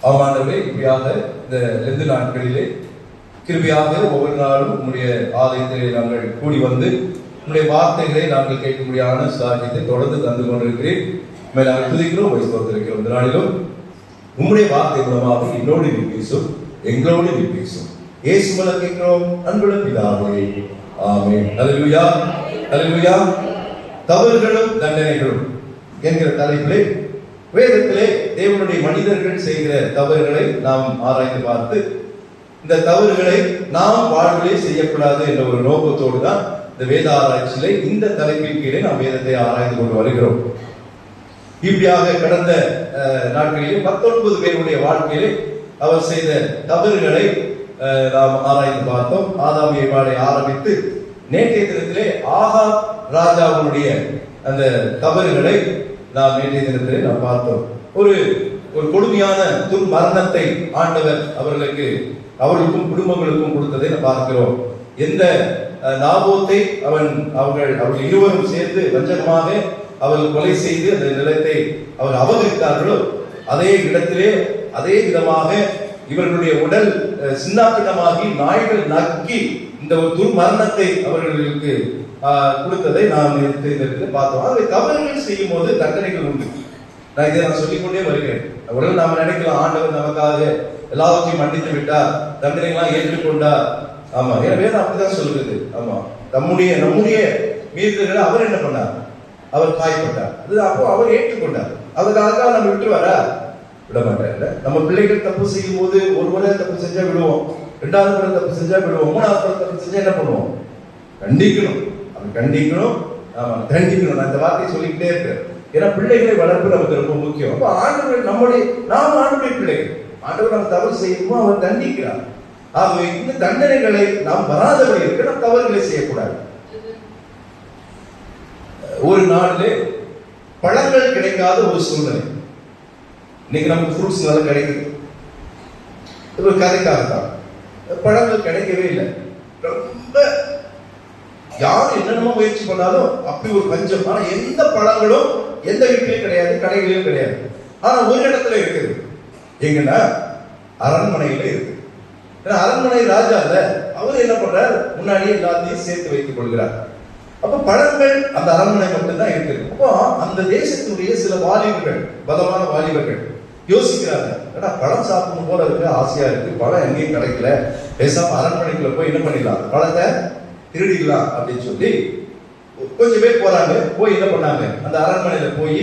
ஆமாண்டவரே, இப்படியாக இந்த 2 நாட்களிலே கிருபையாக ஒவ்வொரு நாளும் உங்களுடைய ஆலயத்திலே நாங்கள் கூடி வந்து உங்களுடைய வார்த்தைகளை நாங்கள் கேட்கும்படியான சாட்சியத்தை தொடர்ந்து தந்து கொண்டிருக்கிறேன். நாங்கள் துதிக்கிறோம், வைஸ்தோத்திருக்கிறோம். இந்த நாளிலும் உங்களுடைய வார்த்தை மூலமாக என்னோடு நீ பேசும், எங்களோடு நீ பேசும். இயேசு மூலம் கேட்கிறோம் அன்புள்ள பிதாவே, ஆமென். அல்லேலூயா, அல்லேலூயா. தவறுகளும் தண்டனைகளும் என்கிற தலைப்பிலே வேதத்திலே தேவனுடைய மனிதர்கள் செய்கிற தவறுகளை நாம் ஆராய்ந்து பார்த்து இந்த தவறுகளை நாம் வாழ்விலே செய்யக்கூடாது என்ற ஒரு நோக்கத்தோடு தான் இந்த வேத ஆராய்ச்சியிலே இந்த தலைப்பின் கீழே நாம் வேதத்தை ஆராய்ந்து கொண்டு வருகிறோம். இப்படியாக கடந்த நாட்களிலே 19 பேருடைய வாழ்க்கையிலே அவர் செய்த தவறுகளை நாம் ஆராய்ந்து பார்த்தோம். ஆதாம் ஏவாளை ஆரம்பித்து நேற்றைய தினத்திலே ஆகாப் ராஜாவுடைய அந்த தவறுகளை நாம் நேற்றைய தினத்திலே நாம் பார்த்தோம். ஒரு கொடுமையான துர்மரணத்தை ஆண்டவர் அவர்களுக்கும் குடும்பங்களுக்கும் கொடுத்ததை நாம் பார்க்கிறோம். எந்த நாபோத்தை அவர்கள் இருவரும் சேர்ந்து வஞ்சகமாக அவர்கள் கொலை செய்து அந்த நிலத்தை அவர் அபகரித்தார்களோ அதே இடத்திலே அதே விதமாக இவர்களுடைய உடல் சின்னாபின்னமாகி நாய்கள் நக்கி இந்த ஒரு துர்மரணத்தை அவர்களுக்கு கொடுத்ததை நாம் பார்த்தோம். ஆகவே தவறுகள் செய்யும் போது தண்டனைகள் உண்டு. நான் சொல்லிக்கொண்டே வருகிறேன். உடனே நாம நினைக்கலாம், ஆண்டவர் நமக்காக எல்லாவற்றையும் மன்னித்து விட்டார், தண்டனைகளாம் ஏற்றுக்கொண்டார். ஆமா, எனவே அப்படிதான் சொல்லுது. ஆமா, நம்முடைய மீறுதல்களை அவர் என்ன பண்ணார்? அவர் காயப்பட்டார். அது அப்போ அவர் ஏற்றுக்கொண்டார். அதுக்காக நம்ம விட்டுருவாரா? விட மாட்டார். நம்ம பிள்ளைகள் தப்பு செய்யும் போது ஒரு முறை தப்பு செஞ்சா விடுவோம், 2வது முறை தப்பு செஞ்சா விடுவோம், 3வது முறை தப்பு செஞ்சா என்ன பண்ணுவோம்? கண்டிக்கணும். அது கண்டிக்கணும். ஆமா, கண்டிக்கணும். நான் இந்த வார்த்தையை சொல்லிக்கிட்டே இருக்கேன். ஏன்னா பிள்ளைகளை வளர்ப்பு நமக்கு ரொம்ப முக்கியம். அப்ப ஆண்டவர் நாம் ஆண்டுடைய பிள்ளைகள். ஆண்டவர் நம்ம தவறு செய்யுமோ அவர் தண்டிக்கிறார். ஆகவே இந்த தண்டனைகளை நாம் வராதபடி இருக்க நாம் தவறுகளை செய்யக்கூடாது. ஒரு நாளிலே பழங்கள் கிடைக்காத ஒரு சூழ்நிலை. இன்னைக்கு நமக்கு ஃப்ரூட்ஸ் நல்லா கிடைக்குது. ஒரு கதைக்காக தான் பழங்கள் கிடைக்கவே இல்லை. ரொம்ப யாரும் என்னென்னமோ முயற்சி பண்ணாலும் அப்படி ஒரு பஞ்சம். ஆனா எந்த பழங்களும் எந்த வீட்லயும் கிடையாது, கடைகளிலும் கிடையாது. ஆனா ஒரு இடத்துல இருக்குது. எங்கன்னா அரண்மனையில இருக்கு. அரண்மனை ராஜா இல்ல, அவர் என்ன பண்றார்? முன்னாடியே எல்லாத்தையும் சேர்த்து வைத்துக் கொள்கிறார். அப்ப பழங்கள் அந்த அரண்மனை மட்டும்தான் இருக்குது. அப்போ அந்த தேசத்தினுடைய சில வாலிபர்கள், பலமான வாலிபர்கள் யோசிக்கிறாங்க, ஏன்னா பழம் சாப்பிடணும் போல இருக்கு, ஆசையா இருக்கு, பழம் எங்கேயும் கிடைக்கல, பேசாம அரண்மனைக்குள்ள போய் என்ன பண்ணிடலாம், பழத்தை திருடிடலாம் அப்படின்னு சொல்லி கொஞ்சம் பேர் போறாங்க. போய் என்ன பண்ணாங்க? அந்த அரண்மனையில போய்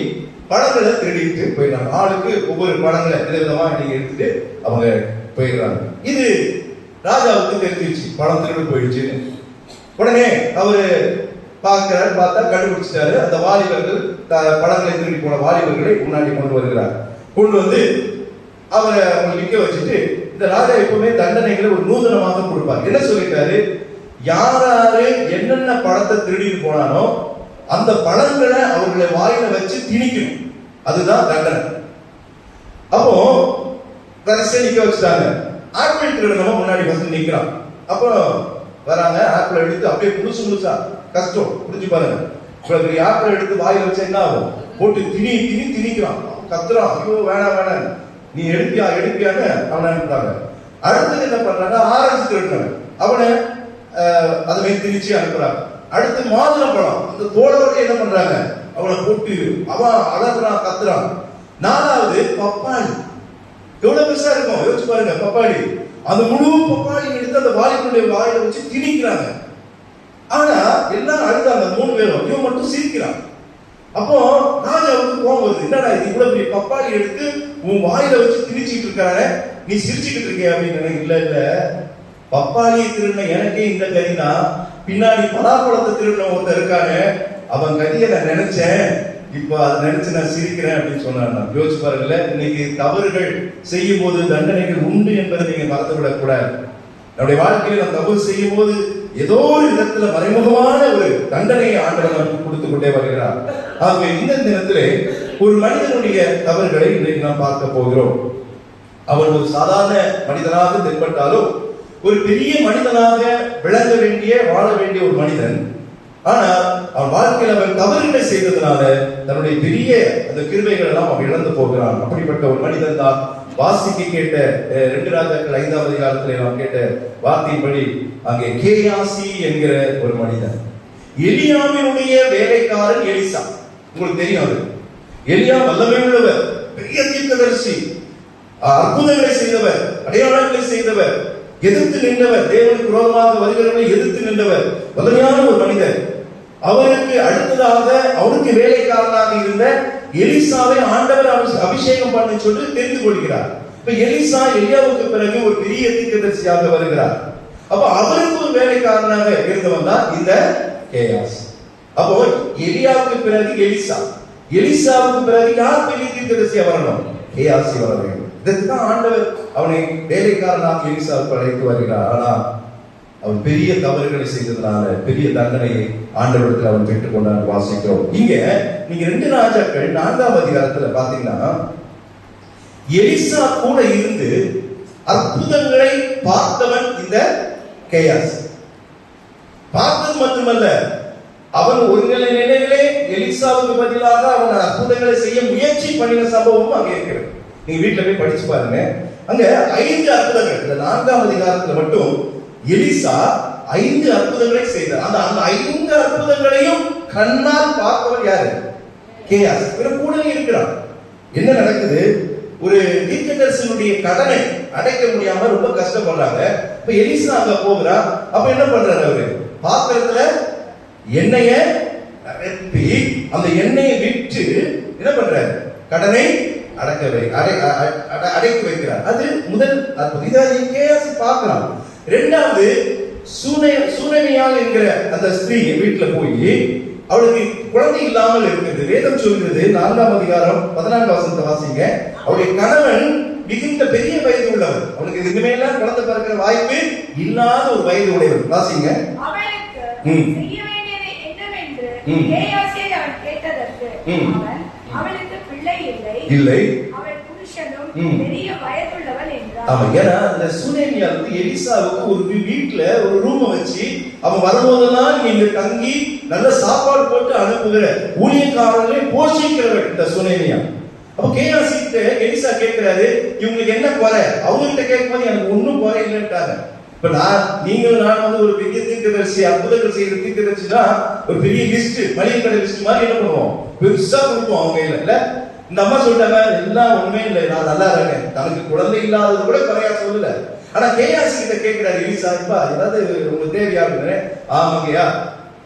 பழங்களை திருடிட்டு போயிடுறாங்க. ஆளுக்கு ஒவ்வொரு பழங்களை விதவிதமா நீங்க எடுத்துட்டு அவங்க போயிடுறாங்க. இது ராஜாவுக்கு தெரிஞ்சிருச்சு, பழம் திருடு போயிடுச்சுன்னு. உடனே அவரு பார்த்தா கண்டுபிடிச்சிட்டாரு. அந்த வாலிபர்கள் பழங்களை திருடி போன வாலிபர்களை முன்னாடி கொண்டு வருகிறார். கொண்டு வந்து அவரை அவங்க நிக்க வச்சுட்டு, இந்த ராஜா எப்பவுமே தண்டனைகளை ஒரு நூதனமாக கொடுப்பார். என்ன சொல்லிட்டாரு? யாராரு என்னென்ன பழத்தை திருடிட்டு போனானோ அந்த பழங்களை அவர்களை வாயில வச்சு திணிக்கணும். அதுதான் தண்டனை. அப்போ வரிசை நிக்க வச்சுட்டாங்க. ஆப்பிள் திருடனமா முன்னாடி வந்து நிக்கிறான். அப்போ வராங்க, ஆப்பிள் எடுத்து அப்படியே முழுசா கஷ்டம் புரிஞ்சு பாருங்க. பெரிய ஆப்பிள் எடுத்து வாயில வச்சா என்ன ஆகும்? போட்டு திணிக்கிறான், கத்துறான், ஐயோ வேணாம் நீ எடுப்பியான்னு அவனை அனுப்புறாங்க. அடுத்தது என்ன பண்றாங்க? ஆரஞ்சு திருடுறாங்க, அவனை அதை திணிச்சு அனுப்புறாங்க. அடுத்து மாதுளம்பழம், அந்த தோளோட என்ன பண்றாங்க? அவனை போட்டு அவன் அழகுறான், கத்துறான். 4வது பப்பாளி. எவ்வளவு பெருசா இருக்கும் யோசிச்சு பாருங்க. பப்பாளி, அந்த முழு பப்பாளி எடுத்து அந்த வாலிபனுடைய வாயில வச்சு திணிக்கிறாங்க. ஆனா எல்லாரும் அழுதாங்க, 3 பேரும். இவன் மட்டும் சிரிக்கிறான். அப்போ ராஜாவுக்கு கோபம் வருது. என்னடா இது, இவ்வளவு பெரிய பப்பாளி எடுத்து உன் வாயில வச்சு திணிச்சிட்டு இருக்காரு, நீ சிரிச்சுக்கிட்டு இருக்க அப்படின்னு. இல்ல பப்பாளியை திருடின எனக்கே இந்த கதினா, பின்னாடி பலாப்பழத்தை திருடின ஒருத்தர் இருக்கானு, அவன் கதியை நான் நினைச்சேன், இப்ப அதை நினைச்சு நான் சிரிக்கிறேன் அப்படின்னு சொன்னார். யோசிச்சு பாருங்கல்ல, இன்னைக்கு தவறுகள் செய்யும் போது தண்டனைகள் உண்டு என்பதை நீங்க மறந்துவிடக் கூடாது. நம்முடைய வாழ்க்கையில் நாம் தவறு செய்யும் போது ஏதோ ஒரு விதத்துல மறைமுகமான ஒரு தண்டனையை ஆண்டவர் நமக்கு கொடுத்து கொண்டே வருகிறார். ஆகவே இந்த தினத்திலே ஒரு மனிதனுடைய தவறுகளை இன்றைக்கு நாம் பார்க்க போகிறோம். அவர் ஒரு சாதாரண மனிதனாக தென்பட்டாலும் ஒரு பெரிய மனிதனாக விளங்க வேண்டிய, வாழ வேண்டிய ஒரு மனிதன். ஆனா அவன் வாழ்க்கையில் அவன் தவறுகளை செய்ததுனால தன்னுடைய பெரிய அந்த கிருபைகள் எல்லாம் அவன் இழந்து போகிறான். அப்படிப்பட்ட ஒரு மனிதன் தான் வாசிக்க கேட்ட 2 ராஜாக்கள் 5ஆம் அதிகாரத்தில் நாம் கேட்ட வார்த்தையின்படி அங்கே கேயாசி என்கிற ஒரு மனிதன், எலியாவினுடைய வேலைக்காரன் எலிசா. உங்களுக்கு தெரியும், அது எலியா வல்லமை உள்ளவர், பெரிய தீர்க்கதரிசி, அற்புதங்களை செய்தவர், அடையாளங்களை செய்தவர், எதிர்த்து நின்றவர், தேவனுக்கு விரோதமாக வருகிறவர்களை எதிர்த்து நின்றவர், வல்லமையான ஒரு மனிதர். அவருக்கு அடுத்ததாக அவருக்கு வேலைக்காரனாக இருந்த எலிசாவை ஆண்டவர் அபிஷேகம் பண்ண சொல்லி தெரிந்து கொள்கிறார். இப்ப எலிசா எலியாவுக்கு பிறகு ஒரு பெரிய தீர்க்கதரிசியாக வருகிறார். அப்ப அவருக்கு ஒரு வேலைக்காரனாக இருந்தவன் தான் இந்த கேயாஸ். அப்போ எலியாவுக்கு பிறகு எலிசா, எலிசாவுக்கு பிறகு யார் பெரிய தீர்க்கதரிசியா வரணும்? கேயாசி வர வேண்டும். இதற்குதான் ஆண்டவர் அவனை வேலைக்காரனாக எலிசாவுக்கு அழைத்து வருகிறார். ஆனா அவன் பெரிய தவறுகளை செய்ததுனால பெரிய தண்டனையை ஆண்டவரிடத்தில் அவன் பெற்றுக் கொண்டான் வாசிக்கிறோம். இங்க நீங்க 2 ராஜாக்கள் 4ஆம் அதிகாரத்துல பாத்தீங்கன்னா எலிசா கூட இருந்து அற்புதங்களை பார்த்தவன் இந்த கேயாஸ். பார்த்தது மட்டுமல்ல, அவன் ஒரு நிலையிலே எலிசாவுக்கு பதிலாக அவன் அற்புதங்களை செய்ய முயற்சி பண்ணின சம்பவமும் அங்கே இருக்கிறது. நீங்க வீட்டுல போய் படிச்சு பாருங்க. அங்க 5 அற்புதங்கள், இந்த 4ஆம் அதிகாரத்துல மட்டும் எலிசா 5 அற்புதங்களை செய்தார். அந்த 5 அற்புதங்களையும் கண்ணால் பார்த்தவர் யாரு? கேயாஸ். கூடவே இருக்கிறான். என்ன நடக்குது? ஒரு தீர்க்கதரிசியுடைய கடனை அடைக்க முடியாம ரொம்ப கஷ்டப்படுறாங்க. இப்ப எலிசா அங்க போகிறா. அப்ப என்ன பண்றாரு? அவரு பாத்திரத்துல எண்ணெய நிரப்பி அந்த எண்ணெயை விற்று என்ன பண்றாரு? கடனை அடைக்க வைக்கிறார். அது முதல் அற்புதம். இதை கேயாஸ் பார்க்கிறான். 2வது சூனமியால் என்கிற அந்த ஸ்திரீ வீட்டுல போய் அவளுக்கு குழந்தை இல்லாமல் இருக்கிறது. வேதம் சொல்கிறது 4ஆம் அதிகாரம் 14ஆம் வசனத்தை வாசிங்க. அவருடைய கணவன் மிகுந்த பெரிய வயது உள்ளவர், அவனுக்கு இதுமே எல்லாம் குழந்தை பிறக்கிற வாய்ப்பு இல்லாத ஒரு வயது உடையவர். வாசிங்க. அவளுக்கு பிள்ளை இல்லை, அவள் புருஷனும் பெரிய வயதுள்ளவள் என்றார். ஆமா, ஏன்னா அந்த சூனேமியா வந்து எலிசாவுக்கு ஒரு வீட்டுல ஒரு ரூம் வச்சு அவன் வரும்போதெல்லாம் இங்க தங்கி நல்ல சாப்பாடு போட்டு அனுப்புகிற ஊழியக்காரர்களை போஷிக்கிறவள் இந்த சூனேமியா. அப்ப கேயாசி கிட்ட எலிசா கேட்கிறாரு, இவங்களுக்கு என்ன குறை? அவங்க கிட்ட கேட்கும்போது எனக்கு ஒன்னும் குறை இல்லைன்ட்டாங்க. இப்ப நான் வந்து ஒரு பெரிய தீர்க்கதரிசி, அற்புதங்கள் செய்யற தீர்க்கதரிசி தான் ஒரு பெரிய லிஸ்ட், மளிகை கடை லிஸ்ட் மாதிரி என்ன பண்ணுவோம், பெருசா கொடுப்போம் அவங்க கையில. இல்ல, இந்த அம்மா சொல்லிட்டாங்க எல்லாம் உண்மை இல்லை, நான் நல்லா இருக்கேன், தனக்கு குழந்தை இல்லாதது கூட குறையா சொல்லல. ஆனா கேயாசி கிட்ட கேட்கிறாரு எலிசா, ஏதாவது உங்களுக்கு தேவையா? ஆமாங்கய்யா,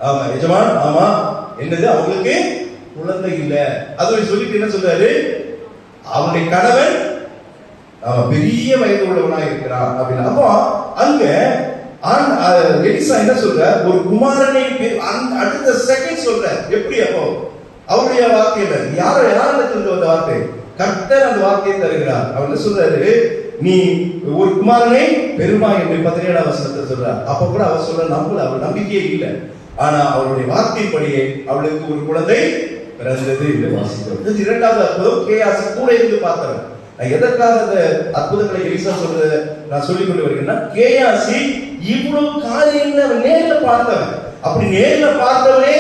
ஆமா எஜமான், ஆமா. என்னது? அவங்களுக்கு குழந்தை இல்ல. அது சொல்லிட்டு என்ன சொல்றாரு? அவனுடைய கணவன் பெரிய வயது உள்ளவனா இருக்கிறான் அப்படின்னு. அப்போ அங்க எலிசா என்ன சொல்ற? ஒரு குமாரனை அடுத்த செகண்ட் சொல்ற. எப்படி? அப்போ அவருடைய வார்த்தையில யாரிடத்துல வந்த வார்த்தை? கர்த்தர் அந்த வார்த்தையை தருகிறார். அவர் என்ன சொல்றாரு? நீ ஒரு குமாரனை பெருமா என்று 17ஆம் வசனத்தை சொல்றார். அப்ப கூட அவர் சொல்ற நம்பல, அவர் நம்பிக்கையே இல்லை. ஆனா அவருடைய வார்த்தைப்படியே அவளுக்கு ஒரு குழந்தை பிறந்தது என்று வாசிக்கிறோம். இது 2வது அற்புதம். கேயாசி கூட இருந்து பார்த்தவர். நான் எதற்காக அந்த அற்புதங்களை எலிசா சொல்றத நான் சொல்லிக் கொண்டு வருகிறேன்னா, கேயாசி இவ்வளவு காரியங்களை அவன் நேர்ல பார்த்தவன். அப்படி நேர்ல பார்த்தவனே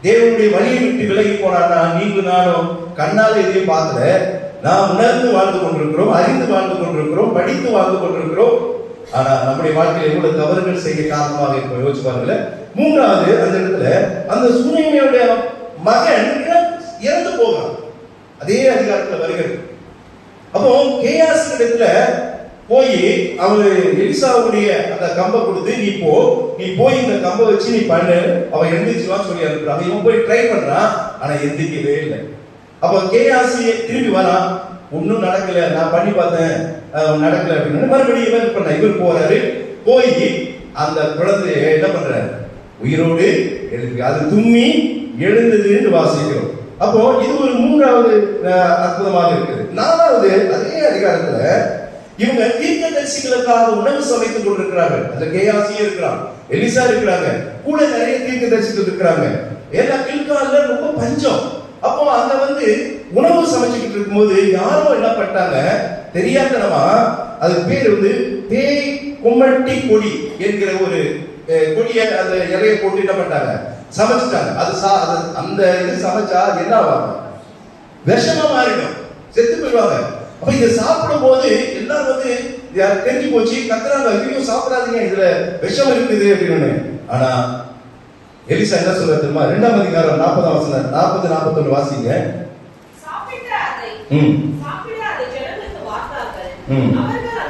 தேவனுடைய வழியை விட்டு விலகி போனான்னா, நீங்க நானும் கண்ணால எதையும் பார்க்கல, நாம் உணர்ந்து வாழ்ந்து கொண்டிருக்கிறோம், அறிந்து வாழ்ந்து கொண்டிருக்கிறோம், படித்து வாழ்ந்து கொண்டிருக்கிறோம். ஆனா நம்முடைய வாழ்க்கையில் எவ்வளவு தவறுகள் செய்ய காரணமாக இருக்கும் யோசிச்சு பாருங்கள. 3வது அந்த இடத்துல அந்த சூனேமியாவுடைய மகன் இறந்து போகிறான். அதே அதிகாரத்துல வருகிறது. அப்போ கேயாசி இடத்துல போய் அவரு எலிசாவுடைய அந்த கம்பை கொடுத்து, நீ போய் இந்த கம்பை வச்சு நீ பண்ணு, அவன் எந்திரிச்சுவான்னு சொல்லி அனுப்புறான். இவன் போய் ட்ரை பண்றான், ஆனா எந்திரிக்கவே இல்லை. அப்ப கேயாசி திரும்பி வரான், ஒன்னும் நடக்கல, நான் பண்ணி பார்த்தேன் நடக்கல அப்படின்னு மறுபடியும் இவர் பண்ண. இவர் போறாரு, போய் அந்த குழந்தைய என்ன பண்றாரு? உயிரோடு எழுப்பி அது தும்மி எழுந்தது என்று வாசிக்கிறோம். அப்போ இது ஒரு 3வது அற்புதமாக இருக்குது. 4வது அதே அதிகாரத்துல இவங்க தீர்க்கதரிசிகளுக்காக உணவு சமைத்துக் கொண்டிருக்கிறார்கள். அதுல கேயாசியே இருக்கிறான், எலிசா இருக்கிறாங்க, கூட நிறைய தீர்க்கதரிசிகள் இருக்கிறாங்க. ஏன்னா கில்கால்ல ரொம்ப பஞ்சம். அப்போ அங்க வந்து உணவு சமைச்சுக்கிட்டு இருக்கும்போது யாரோ என்ன பண்ணிட்டாங்க தெரியாதனமா, அது பேர் வந்து பேய் கும்மட்டி கொடி என்கிற ஒரு கொடியை அந்த இலையை போட்டு என்ன பண்ணிட்டாங்க, சமைச்சிட்டாங்க. அது அந்த இது சமைச்சா என்ன ஆவாங்க? விஷமா மாறிடும், செத்து போயிடுவாங்க. அப்ப இதை சாப்பிடும் போது எல்லாரும் வந்து தெரிஞ்சு போச்சு, கத்துறாங்க, ஐயோ சாப்பிடாதீங்க, இதுல விஷம் இருக்குது அப்படின்னு. ஆனா எலிசா என்ன சொல்ற தெரியுமா? 2ஆம் அதிகாரம் 40ஆம் வசனம் 40-41 வாசிங்க.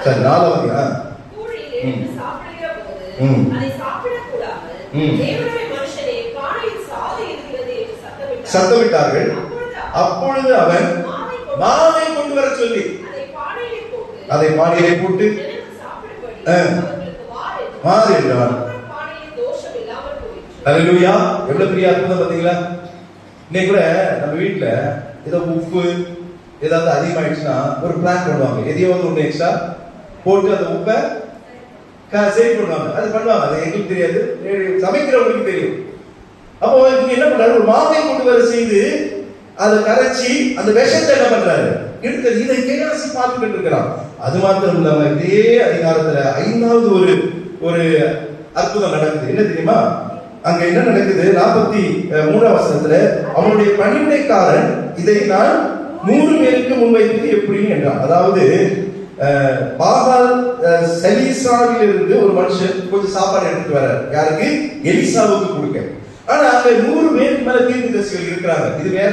சரி, 4ஆம் சத்தமிட்டார்கள். அப்பொழுது அவன் மாவை கொண்டு வர சொல்லி அதை பானையிலே போட்டு மாறு என்றான். அல்லேலூயா! எவ்வளவு பெரிய அற்புதம் பாத்தீங்களா? இன்னைக்கு கூட நம்ம வீட்டுல ஏதோ உப்பு ஏதாவது அதிகமாயிடுச்சுன்னா ஒரு பிளான் பண்ணுவாங்க, எதையோ ஒன்று எக்ஸ்ட்ரா போட்டு அந்த உப்பை சேவ் பண்ணுவாங்க. அது பண்ணுவாங்க, அது எங்களுக்கு தெரியாது, சமைக்கிறவங்களுக்கு தெரியும். அப்போ இங்க என்ன பண்றாரு? ஒரு மாவை கொண்டு வர செய்து அதை கரைச்சி அந்த விஷத்தை என்ன பண்றாரு? எடுத்து இதை கேயாசி பார்த்துக்கிட்டு இருக்கிறான். அது மாத்திரம் இல்லாம இதே அதிகாரத்துல 5வது ஒரு அற்புதம் நடக்குது. என்ன தெரியுமா? அங்க என்ன நடக்குது? 43ஆம் வசனத்துல அவனுடைய பணிவிடைக்காரன் இதை நான் 100 பேருக்கு முன்வைத்தது எப்படின்னு என்றான். அதாவது பாகால் சலீசாவில் இருந்து ஒரு மனுஷன் கொஞ்சம் சாப்பாடு எடுத்துட்டு வர, யாருக்கு? எலிசாவுக்கு கொடுக்க. ஆனா அங்க 100 பேருக்கு மேல தீர்க்கதரிசிகள் இருக்கிறாங்க. இது வேற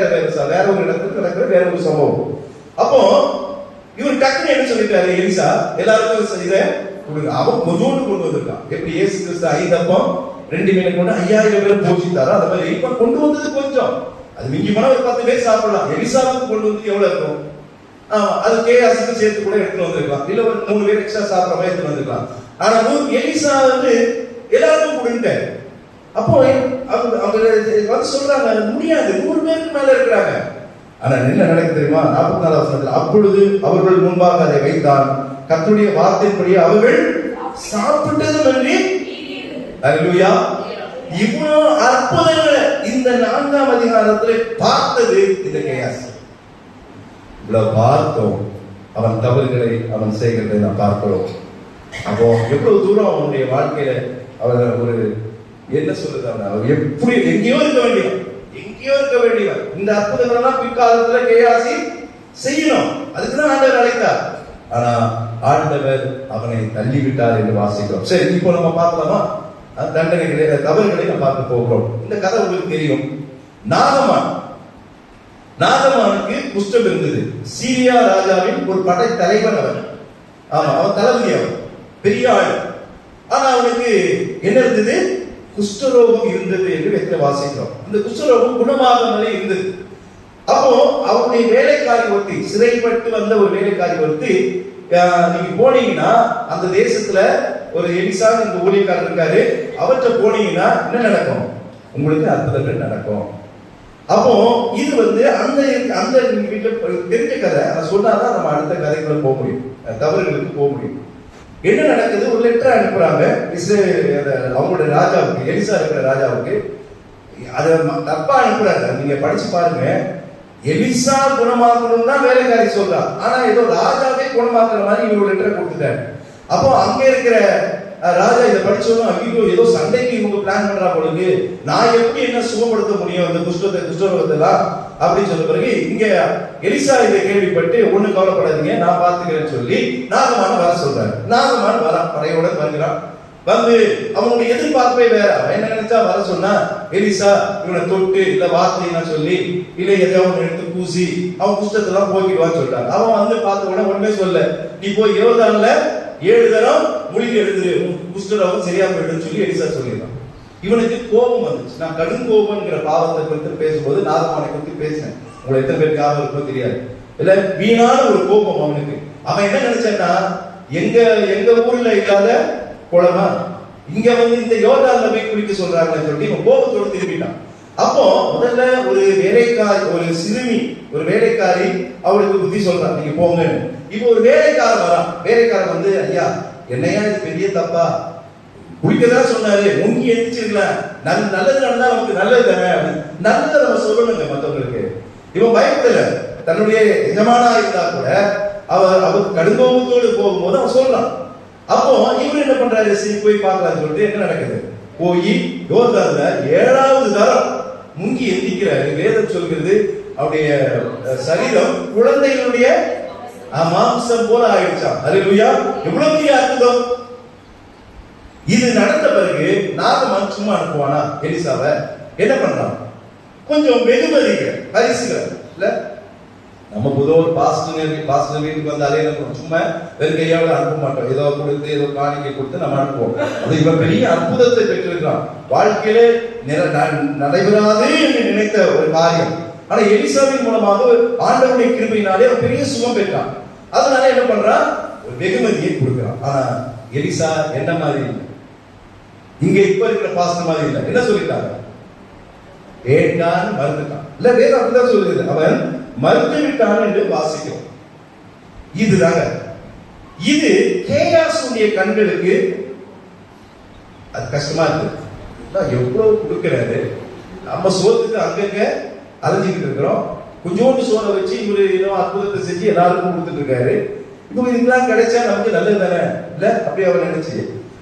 ஒரு இடத்துல நடக்கிற வேற ஒரு சம்பவம். அப்போ இவர் டக்குனு என்ன சொல்லிட்டாரு? எலிசா எல்லாருக்கும் இதை கொடுங்க. அவன் கொஞ்சோண்டு கொண்டு வந்திருக்கான். எப்படி இயேசு கிறிஸ்து 5 அப்பம் 2 மீன் கொண்டு 5000 பேர் போஷித்தாரோ அது மாதிரி இப்ப கொண்டு வந்தது கொஞ்சம். அது மிஞ்சி போனா ஒரு 10 பேர் சாப்பிடலாம். எலிசாவுக்கு கொண்டு வந்து எவ்வளவு இருக்கும்? அது கேயாசுக்கு சேர்த்து கூட எடுத்துட்டு வந்திருக்கலாம், இல்ல ஒரு 3 பேர் எக்ஸ்ட்ரா சாப்பிட்ற மாதிரி எடுத்துட்டு வந்திருக்கலாம். ஆனா எலிசா வந்து எல்லாருக்கும் கொடுத்தாரு. அப்போ அவங்க வந்து சொல்றாங்க, முடியாது, 100 பேருக்கு மேல இருக்கிறாங்க. ஆனா என்ன நடக்குது தெரியுமா? 44ஆம் வசனத்துல அப்பொழுது அவர்கள் முன்பாக அதை வைத்தான், கர்த்தருடைய வார்த்தைப்படி அவர்கள் சாப்பிட்டதும் அன்றி. அல்லேலூயா! இவ்வளவு அற்புதங்களை இந்த 4ஆம் அதிகாரத்துல பார்த்தது இந்த கேயாஸ். இவ்வளவு பார்த்தோம், அவன் தவறுகளை அவன் செய்கிறதை நான் பார்க்கிறோம். அப்போ எவ்வளவு தூரம் அவனுடைய வாழ்க்கையில அவர் ஒரு என்ன சொல்றது, அவன் எப்படி எங்கேயோ இருக்க வேண்டியவன். இந்த அற்புதங்கள் எல்லாம் பிற்காலத்துல கேயாசி செய்யணும், அதுக்குதான் ஆண்டவர் அழைத்தார். ஆனா ஆண்டவர் அவனை தள்ளிவிட்டார் என்று வாசிக்கிறோம். சரி, இப்போ நம்ம பார்க்கலாமா? தண்டனைகளை, தவறுகளை நம்ம பார்க்க போகிறோம். இந்த கதை உங்களுக்கு தெரியும். நாகமானுக்கு குஷ்டம் இருந்தது. சீரியா ராஜாவின் ஒரு படை தலைவன் அவன். ஆமா, அவன் தளபதி, அவன் பெரிய ஆள். ஆனா அவனுக்கு என்ன இருந்தது? குஷ்டரோகம் இருந்தது என்று வேதத்தில் வாசிக்கிறோம். இந்த குஷ்டரோகம் குணமாகாமலே இருந்தது. அப்போ அவனுடைய வேலைக்காரி ஒருத்தி, சிறைப்பட்டு வந்த ஒரு வேலைக்காரி ஒருத்தி, நீங்க போனீங்கன்னா அந்த தேசத்துல ஒரு எலிசா இந்த ஊழியக்காரர் இருக்காரு, அவர்கிட்ட போனீங்கன்னா என்ன நடக்கும்? உங்களுக்கு அற்புதங்கள் நடக்கும். அப்போ இது வந்து அந்த வீட்டுல தெரிஞ்ச கதை. நான் சொன்னாதான் நம்ம அடுத்த கதைக்குள்ள போக முடியும், தவறுகளுக்கு போக முடியும். என்ன நடக்குது? ஒரு லெட்டர் அனுப்புறாங்க அவங்களுடைய ராஜாவுக்கு, எலிசா இருக்கிற ராஜாவுக்கு. அதை தப்பா அனுப்புறாங்க. நீங்க படிச்சு பாருங்க. எலிசா குணமாக்கணும் தான் வேலைக்காரி சொல்றா, ஆனா ஏதோ ராஜாவே குணமாக்குற மாதிரி இவங்க லெட்டரை கொடுத்துட்டாரு. அப்போ அங்க இருக்கிற ராஜா இதை படிச்சோம், ஐயோ ஏதோ சண்டைக்கு இவங்க பிளான் பண்றா பொழுது, நான் எப்படி என்ன சுகப்படுத்த முடியும் இந்த குஷ்டரோகத்தெல்லாம் அப்படின்னு சொன்ன பிறகு இங்க எலிசா இதை கேள்விப்பட்டு, ஒண்ணு கவலைப்படாதீங்க, நான் பார்த்துக்கிறேன்னு சொல்லி நாகமான வர சொல்றாரு. நாகமான வரான், படையோட வருகிறான். வந்து அவனுடைய எதிர்பார்ப்பே வேற. அவன் என்ன நினைச்சா, வர சொன்னா எலிசா இவனை தொட்டு இல்ல வார்த்தைனா சொல்லி இல்ல எதையாவது எடுத்து பூசி அவன் குஷ்டத்தெல்லாம் போக்கிடுவான்னு சொல்லிட்டான். அவன் வந்து பார்த்த உடனே ஒண்ணுமே சொல்ல, நீ போய் 7 தரம் மூலிகை எழுதுரு, குஷ்டரோகம் சரியா போயிடுன்னு சொல்லி எலிசா சொல்லிடுறான். இவனுக்கு கோபம் வந்துச்சு. நான் கடும் கோபம்ங்கிற பாவத்தை குறித்து பேசும்போது நாகமானை குறித்து பேசினேன். உங்களை எத்தனை பேருக்கு ஞாபகம் இருக்கோ தெரியாது. இல்ல வீணான ஒரு கோபம் அவனுக்கு. அவன் என்ன நினைச்சான்னா, எங்க ஊர்ல இல்லாத குளமா இங்க வந்து இந்த யோர்தான்ல போய் குளிக்க சொல்றாங்கன்னு சொல்லிட்டு இவன் கோபத்தோடு திரும்பிட்டான். அப்போ முதல்ல ஒரு வேலைக்காரி, ஒரு சிறுமி, ஒரு வேலைக்காரி அவளுக்கு புத்தி சொல்றான், நீங்க போங்க. இப்போ ஒரு வேலைக்காரன் வரான். வேலைக்காரன் வந்து, ஐயா என்னையா இது பெரிய தப்பா, குளிக்கதான் சொன்னாரு, முங்கி எந்திரிச்சிருக்கலாம், நல்லது நடந்தா நமக்கு நல்லது தானே, நல்லதை நம்ம சொல்லணுங்க மற்றவங்களுக்கு. இவன் பயப்படல. தன்னுடைய எஜமானா இருந்தா கூட அவர் கடுங்கோபத்தோடு போகும்போது அவன் சொல்றான். அப்போ இவர் என்ன பண்றாரு? சரி போய் பார்க்கலாம்னு சொல்லிட்டு என்ன நடக்குது? போய் யோர்தான்ல 7வது தரம் முங்கி எந்திக்கிறாரு. வேதம் சொல்கிறது அவருடைய சரீரம் குழந்தைகளுடைய மாம்சம் போல ஆயிடுச்சாம். அல்லேலூயா. எவ்வளவு பெரிய அற்புதம்! இது நடந்த பிறகு நாகமான் சும்மா அனுப்புவானா எலிசாவை? என்ன பண்றான்? கொஞ்சம் வெகுமதிகள், பரிசுகள். இல்ல, நம்ம பொதுவாக ஒரு பாஸ்டர் வீட்டுக்கு வந்தாலே என்ன பண்ணுவோம்? சும்மா வெறுங்கையோட அனுப்ப மாட்டோம். ஏதோ கொடுத்து ஏதோ காணிக்கை கொடுத்து நம்ம அனுப்புவோம். அது இவன் பெரிய அற்புதத்தை பெற்றிருக்கான். வாழ்க்கையிலே நடைபெறாது என்று நினைத்த ஒரு காரியம். ஆனா எலிசாவின் மூலமாக ஆண்டவருடைய கிருபையினாலே அவன் பெரிய சுகம் பெற்றான். அதனால என்ன பண்றான்? ஒரு வெகுமதியை கொடுக்கிறான். ஆனா எலிசா என்ன மாதிரி இல்லை, இங்க இப்ப இருக்கிற பாஸ்டர் மாதிரி இல்லை. என்ன சொல்லிட்டாங்க? கேட்டான், மறுத்துட்டான். இல்ல, வேதம் அப்படிதான் சொல்லுது. அவன் மறுத்து விட்டான் என்று வாசிக்கிறோம். இதுதாங்க, இது கேயாசுடைய கண்களுக்கு அது கஷ்டமா இருக்கு. எவ்வளவு கொடுக்கிறாரு, நம்ம சோத்துக்கு அங்கங்க அலைஞ்சிக்கிட்டு இருக்கிறோம். கொஞ்சோண்டு சோனை வச்சு இவரு ஏதோ அற்புதத்தை செஞ்சு எல்லாருக்கும் கொடுத்துட்டு இருக்காரு. இப்போ இதுக்கெல்லாம் கிடைச்சா நமக்கு நல்லது தானே? இல்ல, அப்படி அவன் நினைச்சு.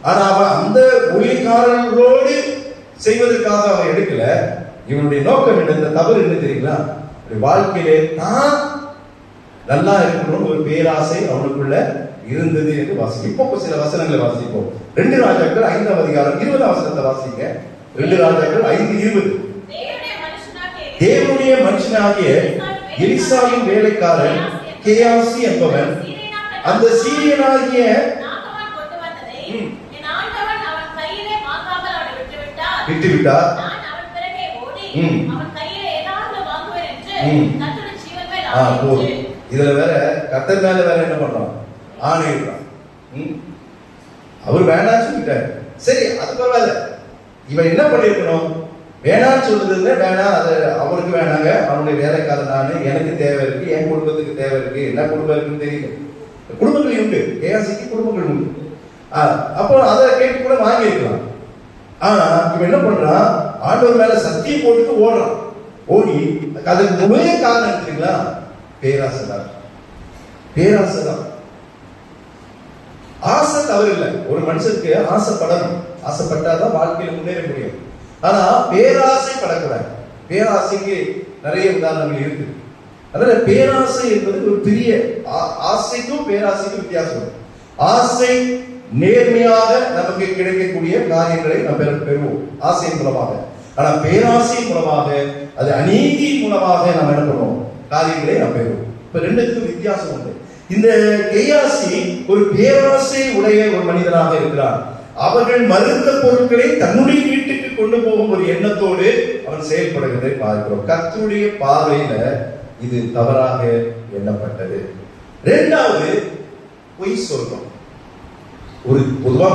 ஆனா அவன் அந்த ஊழியக்காரர்களோடு செய்வதற்காக அவன் எடுக்கல. இவனுடைய நோக்கம் என்ன? இந்த தவறு என்ன தெரியுங்களா? வாழ்க்கையிலே தான் நல்லா இருக்கணும்னு ஒரு பேராசை அவனுக்குள்ள இருந்தது என்று வாசிக்கும். இப்போ சில வசனங்களை வாசிப்போம். 2 ராஜாக்கள் 5ஆம் அதிகாரம் 20ஆம் வசனத்தை வாசிங்க. 2 ராஜாக்கள் 5:20. தேவனுடைய மனுஷனாகிய எலிசாவின் வேலைக்காரன் கேயாசி என்பவன் அந்த சீரியனாகிய விட்டுவிட்டார். இதுல வேற கர்த்தர் மேல வேற என்ன பண்றான்? ஆணையிடுறான். அவர் வேணான்னு சொல்லிட்டாரு. சரி, அது பரவாயில்ல. இவன் என்ன பண்ணிருக்கணும்? வேணான்னு சொல்றதுல வேணாம், அது அவருக்கு வேணாங்க, அவனுடைய வேலைக்காரன் நானு, எனக்கு தேவை இருக்கு, என் குடும்பத்துக்கு தேவை இருக்கு. என்ன குடும்பம் இருக்குன்னு தெரியல. குடும்பங்கள் உண்டு, கேயாசிக்கு குடும்பங்கள் உண்டு. அப்போ அதை கேட்டு கூட வாங்கி இருக்கலாம். ஆனா இவன் என்ன பண்றான்? ஆண்டவர் மேல சத்தியம் போட்டுட்டு ஓடுறான். ஓடி அதுக்கு முழு காரணம் எடுத்துங்களா? பேராசைதான். பேராசைதான். ஆசை தவறு இல்லை. ஒரு மனுஷனுக்கு ஆசைப்படணும். ஆசைப்பட்டாதான் வாழ்க்கையில முன்னேற முடியும். ஆனா பேராசைப்படக்கூடாது. பேராசைக்கு நிறைய உதாரணங்கள் இருக்கு. அதனால பேராசை என்பது ஒரு பெரிய ஆசைக்கும் பேராசைக்கும் வித்தியாசம். ஆசை நேர்மையாக நமக்கு கிடைக்கக்கூடிய காரியங்களை நாம் பெறுவோம் ஆசையின் மூலமாக. ஆனா பேராசையின் மூலமாக, அது அநீதியின் மூலமாக நாம் என்ன பண்ணுவோம்? காரியங்களை நாம் பெறுவோம். இப்ப ரெண்டுக்கும் வித்தியாசம் உண்டு. இந்த கேயாசி ஒரு பேராசை உடைய ஒரு மனிதனாக இருக்கிறார். அவர்கள் மறுத்த பொருட்களை தன்னுடைய வீட்டுக்கு கொண்டு போகும் ஒரு எண்ணத்தோடு அவன் செயல்படுவதை பார்க்கிறோம். கர்த்தருடைய பார்வையில இது தவறாக எண்ணப்பட்டது. இரண்டாவது, பொய் சொல்றோம். ஒரு பொதுவா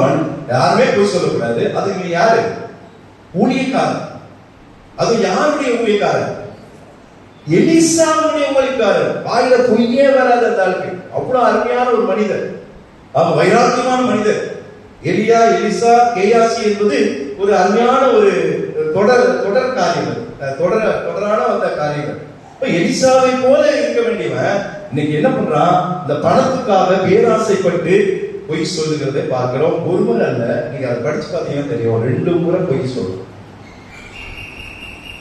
யாருமே பொய் சொல்லக்கூடாது. அது இங்க யாரு? ஊழியக்காரன். அது யாருடைய ஊழியக்காரன்? எலிசாவுடைய ஊழியக்காரன். வாயில பொய்யே வராது அந்த ஆளுக்கு. அவ்வளவு அருமையான ஒரு மனிதர், அவன் வைராக்கியமான மனிதர். எலியா, எலிசா, கேயாசி என்பது ஒரு அருமையான ஒரு தொடர் காரியங்கள், தொடரான அந்த காரியங்கள். இப்ப எலிசாவை போல இருக்க வேண்டியவன் இன்னைக்கு என்ன பண்றான்? இந்த பணத்துக்காக பேராசைப்பட்டு பொய் சொல்லுகிறதை பார்க்கிறோம். ஒரு முறை அல்ல, நீங்க அதை படிச்சு பார்த்தீங்கன்னா தெரியும். 2 முறை பொய் சொல்றோம்.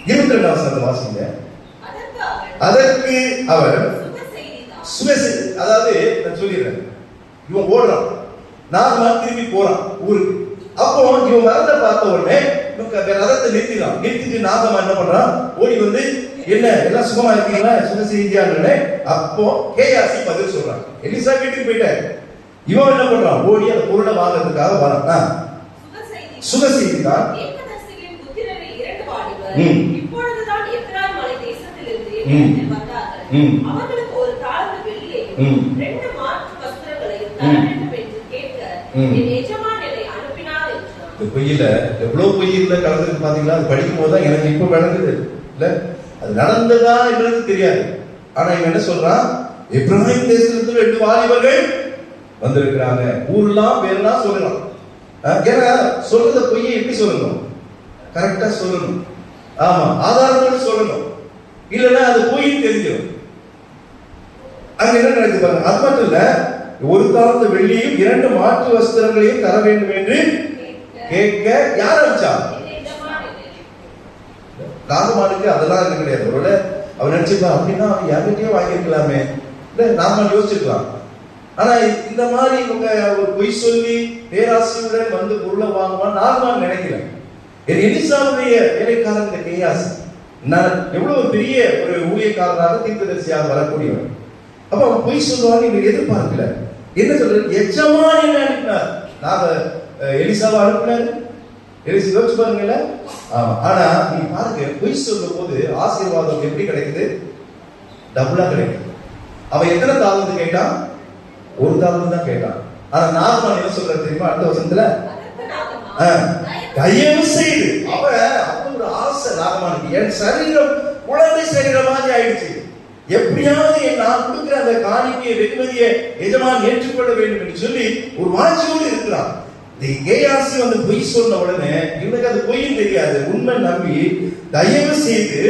22ஆம் வசனத்தை வாசிங்க. அதற்கு அவர் அதாவது நான் சொல்லிடுறேன், இவன் ஓடுறான், நாகமான் திரும்பி போறான் ஊருக்கு. அப்போ இவன் வரத பார்த்த உடனே ரதத்தை நிறுத்திட்டு நாகமான் என்ன பண்றான்? ஓடி வந்து, என்ன எல்லாம் சுகமா இருக்கீங்களா, சுக செய்தியான்னு. அப்போ கேயாசி பதில் சொல்றான். எலிசா வீட்டுக்கு போயிட்டாரு. இவன் என்ன பண்றான்? ஓடி அந்த பொருளை வாங்குறதுக்காக வரான். சுக செய்தி தான். அவர்களுக்கு ஒரு தாளந்து வெள்ளியையும் 2 மாற்று வஸ்திரங்களையும் தர வேண்டும் என்று கேட்க என் எஜமான் என்னை அனுப்பினார் என்றான். இந்த பொய்யில எவ்வளவு பொய்யில கலந்துருக்கு பாத்தீங்களா? அது படிக்கும் போதுதான் எனக்கு இப்ப விளங்குது. இல்ல, அது நடந்ததா என்னது தெரியாது. ஆனா இவன் என்ன சொல்றான்? எப்ராஹிம் தேசத்துல 2 வாலிபர்கள் வந்திருக்கிறாங்க. ஊர்லாம் பேர்லாம் சொல்லலாம். ஏன்னா சொல்றத பொய்யை எப்படி சொல்லணும்? கரெக்டா சொல்லணும். ஆமா, ஆதாரத்தோடு சொல்லணும். இல்லைன்னா அது பொய்ன்னு தெரிஞ்சிடும். அங்க என்ன நடக்குது பாருங்க. அது மட்டும் இல்ல, ஒரு தாளந்து வெள்ளியும் 2 மாற்று வஸ்திரங்களையும் தர வேண்டும் என்று கேட்க யார் அனுப்பிச்சா? நாகமானுக்கு அதெல்லாம் கிடையாது. ஒருவேளை அவன் நினைச்சிருப்பான், அப்படின்னா அவன் யார்கிட்டயே வாங்கியிருக்கலாமே. இல்ல நாம யோசிச்சிருக்கலாம். ஆனா இந்த மாதிரி இவங்க ஒரு பொய் சொல்லி பேராசையுடன் வந்து பொருளை வாங்குவான் நான் நினைக்கல. எலிசாவுடைய வேலைக்காரன் இந்த கேயாசி நான் எவ்வளவு பெரிய ஒரு ஊழியக்காரராக தீர்க்கதரிசியாக வரக்கூடியவன். அப்ப அவன் பொய் சொல்லுவாங்க இவங்க எதிர்பார்க்கல. என்ன சொல்றது? எஜமான் என்ன அனுப்பினார்? நாம எலிசாவை அனுப்பினாரு. எலிசா யோசிச்சு பாருங்கல்ல. ஆனா நீ பாருங்க, பொய் சொல்லும் போது ஆசீர்வாதம் எப்படி கிடைக்குது? டபுளா கிடைக்குது. அவன் எத்தனை தாளந்து கேட்டான்? ஒரு தாளந்து தான் கேட்டான். ஆனா நாகமான் என்ன சொல்றது தெரியுமா? அடுத்த வசனத்துல தயவு செய்து அவன் ஒரு ஆசை நாகமானுக்கு, என் சரீரம் குழந்தை சரீரம் மாதிரி ஆயிடுச்சு, எப்படியாவது நான் கொடுக்கிற அந்த காணிக்கையை வெகுமதியை எஜமான் ஏற்றுக்கொள்ள வேண்டும் என்று சொல்லி ஒரு வாஞ்சியோடு இருக்கிறான். கேயாசி வந்து பொய் சொன்ன உடனே இவனுக்கு அது பொய்யும் தெரியாது, உண்மை நம்பி தயவு செய்து